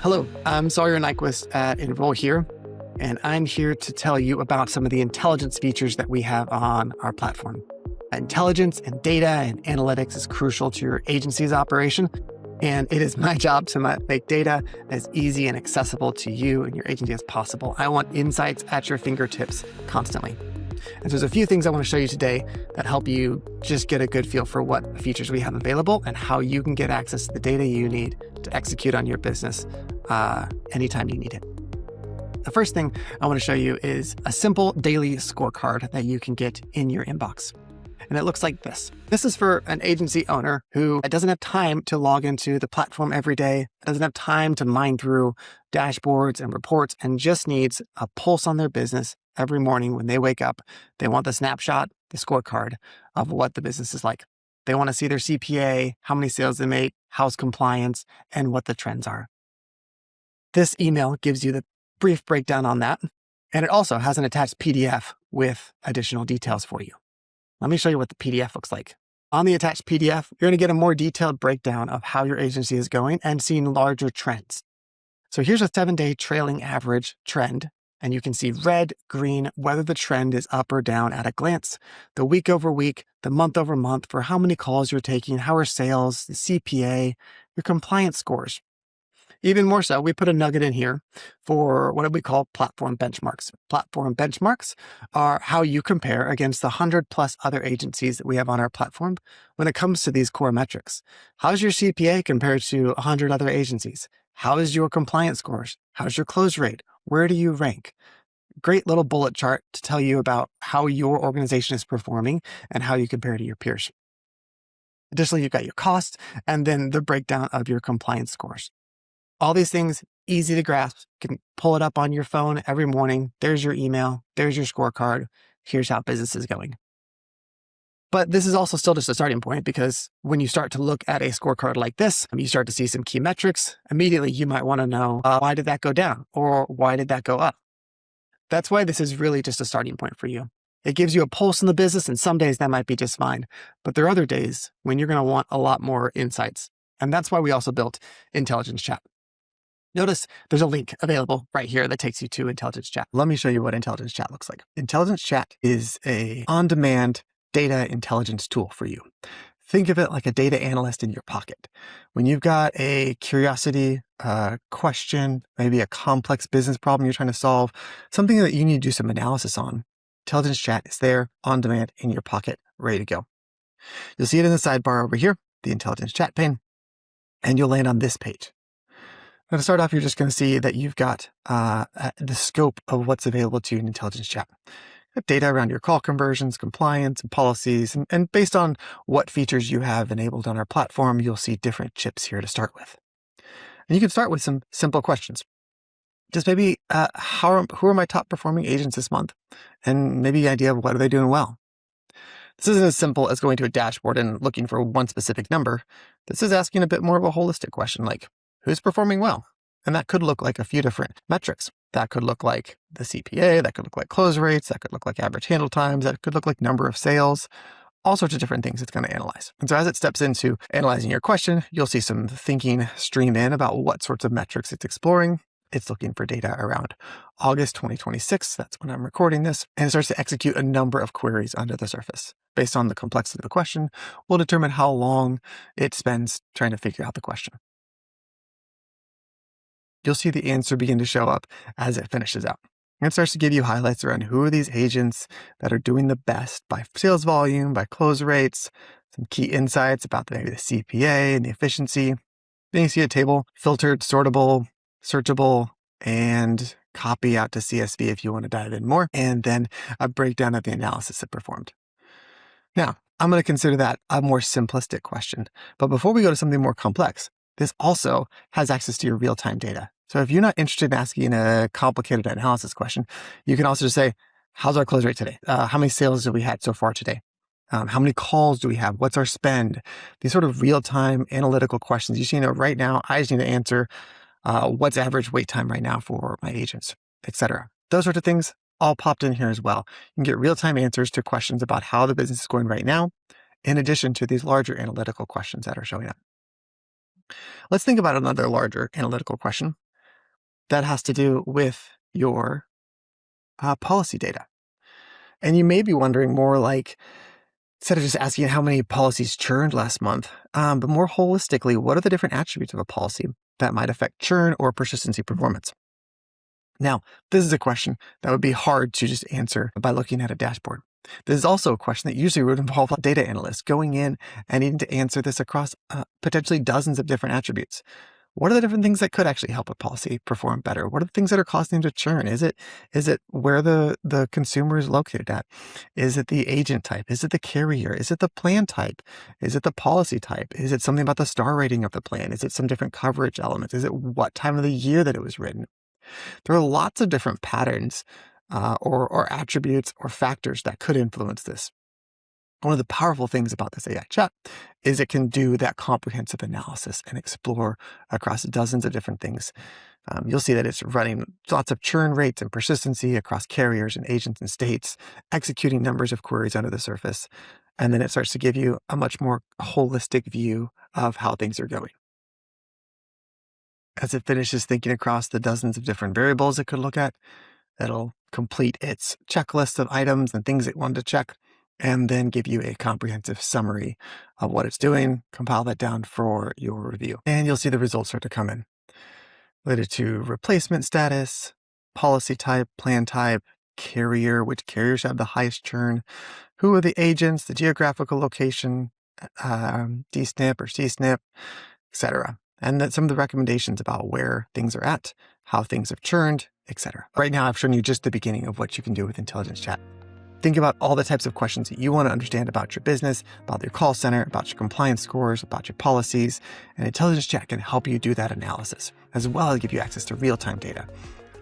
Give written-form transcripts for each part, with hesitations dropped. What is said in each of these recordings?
Hello, I'm Sawyer Nyquist at EnrollHere, and I'm here to tell you about some of the intelligence features that we have on our platform. Intelligence and data and analytics is crucial to your agency's operation, and it is my job to make data as easy and accessible to you and your agency as possible. I want insights at your fingertips constantly. And so there's a few things I want to show you today that help you just get a good feel for what features we have available and how you can get access to the data you need to execute on your business anytime you need it. The first thing I want to show you is a simple daily scorecard that you can get in your inbox. And it looks like this. This is for an agency owner who doesn't have time to log into the platform every day, doesn't have time to mine through dashboards and reports, and just needs a pulse on their business every morning when they wake up. They want the snapshot, the scorecard of what the business is like. They want to see their CPA, how many sales they make, how's compliance, and what the trends are. This email gives you the brief breakdown on that, and it also has an attached PDF with additional details for you. Let me show you what the PDF looks like. On the attached PDF, you're going to get a more detailed breakdown of how your agency is going and seeing larger trends. So here's a 7-day trailing average trend, and you can see red, green, whether the trend is up or down at a glance, the week over week, the month over month for how many calls you're taking, how are sales, the CPA, your compliance scores. Even more so, we put a nugget in here for what we call platform benchmarks. Platform benchmarks are how you compare against the 100+ other agencies that we have on our platform when it comes to these core metrics. How's your CPA compared to 100 other agencies? How is your compliance scores? How's your close rate? Where do you rank? Great little bullet chart to tell you about how your organization is performing and how you compare to your peers. Additionally, you've got your cost and then the breakdown of your compliance scores. All these things, easy to grasp. You can pull it up on your phone every morning. There's your email. There's your scorecard. Here's how business is going. But this is also still just a starting point, because when you start to look at a scorecard like this, you start to see some key metrics. Immediately, you might want to know, why did that go down? Or why did that go up? That's why this is really just a starting point for you. It gives you a pulse in the business, and some days that might be just fine. But there are other days when you're going to want a lot more insights. And that's why we also built Intelligence Chat. Notice there's a link available right here that takes you to Intelligence Chat. Let me show you what Intelligence Chat looks like. Intelligence Chat is a on-demand data intelligence tool for you. Think of it like a data analyst in your pocket. When you've got a curiosity, question, maybe a complex business problem you're trying to solve, something that you need to do some analysis on, Intelligence Chat is there on demand in your pocket, ready to go. You'll see it in the sidebar over here, the Intelligence Chat pane, and you'll land on this page. Now, to start off, you're just going to see that you've got the scope of what's available to you in Intelligence Chat. You have data around your call conversions, compliance, and policies. And based on what features you have enabled on our platform, you'll see different chips here to start with. And you can start with some simple questions. Just maybe, who are my top performing agents this month? And maybe the idea of what are they doing well? This isn't as simple as going to a dashboard and looking for one specific number. This is asking a bit more of a holistic question, like, who's performing well? And that could look like a few different metrics. That could look like the CPA, that could look like close rates, that could look like average handle times, that could look like number of sales, all sorts of different things it's going to analyze. And so as it steps into analyzing your question, you'll see some thinking stream in about what sorts of metrics it's exploring. It's looking for data around August 2026. That's when I'm recording this. And it starts to execute a number of queries under the surface. Based on the complexity of the question, we'll determine how long it spends trying to figure out the question. You'll see the answer begin to show up as it finishes out. And it starts to give you highlights around who are these agents that are doing the best by sales volume, by close rates, some key insights about maybe the CPA and the efficiency. Then you see a table, filtered, sortable, searchable, and copy out to CSV if you want to dive in more, and then a breakdown of the analysis it performed. Now, I'm going to consider that a more simplistic question. But before we go to something more complex, this also has access to your real-time data. So if you're not interested in asking a complicated analysis question, you can also just say, how's our close rate today? How many sales have we had so far today? How many calls do we have? What's our spend? These sort of real-time analytical questions. You see, right now, I just need to answer what's average wait time right now for my agents, etc. Those sorts of things all popped in here as well. You can get real-time answers to questions about how the business is going right now, in addition to these larger analytical questions that are showing up. Let's think about another larger analytical question. that has to do with your policy data. And you may be wondering more like, instead of just asking how many policies churned last month, but more holistically, what are the different attributes of a policy that might affect churn or persistency performance? Now, this is a question that would be hard to just answer by looking at a dashboard. This is also a question that usually would involve a data analyst going in and needing to answer this across potentially dozens of different attributes. What are the different things that could actually help a policy perform better? What are the things that are causing them to churn? Is it where the consumer is located at? Is it the agent type? Is it the carrier? Is it the plan type? Is it the policy type? Is it something about the star rating of the plan? Is it some different coverage elements? Is it what time of the year that it was written? There are lots of different patterns or attributes or factors that could influence this. One of the powerful things about this AI chat is it can do that comprehensive analysis and explore across dozens of different things. You'll see that it's running lots of churn rates and persistency across carriers and agents and states, executing numbers of queries under the surface. And then it starts to give you a much more holistic view of how things are going. As it finishes thinking across the dozens of different variables it could look at, it'll complete its checklist of items and things it wanted to check, and then give you a comprehensive summary of what it's doing, compile that down for your review. And you'll see the results start to come in related to replacement status, policy type, plan type, carrier, which carriers have the highest churn, who are the agents, the geographical location, DSNP or CSNP, etc. And then some of the recommendations about where things are at, how things have churned, etc. Right now, I've shown you just the beginning of what you can do with Intelligence Chat. Think about all the types of questions that you want to understand about your business, about your call center, about your compliance scores, about your policies, and Intelligence Chat can help you do that analysis, as well as give you access to real-time data.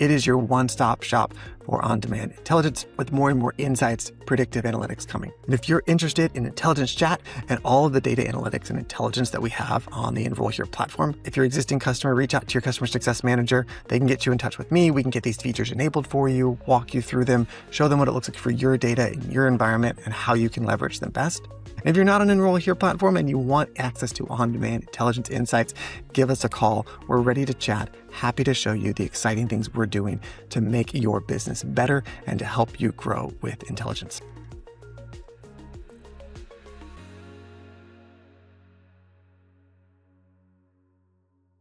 It is your one-stop shop for on-demand intelligence with more and more insights, predictive analytics coming. And if you're interested in Intelligence Chat and all of the data analytics and intelligence that we have on the EnrollHere platform, if you're an existing customer, reach out to your customer success manager. They can get you in touch with me. We can get these features enabled for you, walk you through them, show them what it looks like for your data in your environment and how you can leverage them best. And if you're not on EnrollHere platform and you want access to on-demand intelligence insights, give us a call. We're ready to chat. Happy to show you the exciting things we're doing to make your business better and to help you grow with intelligence.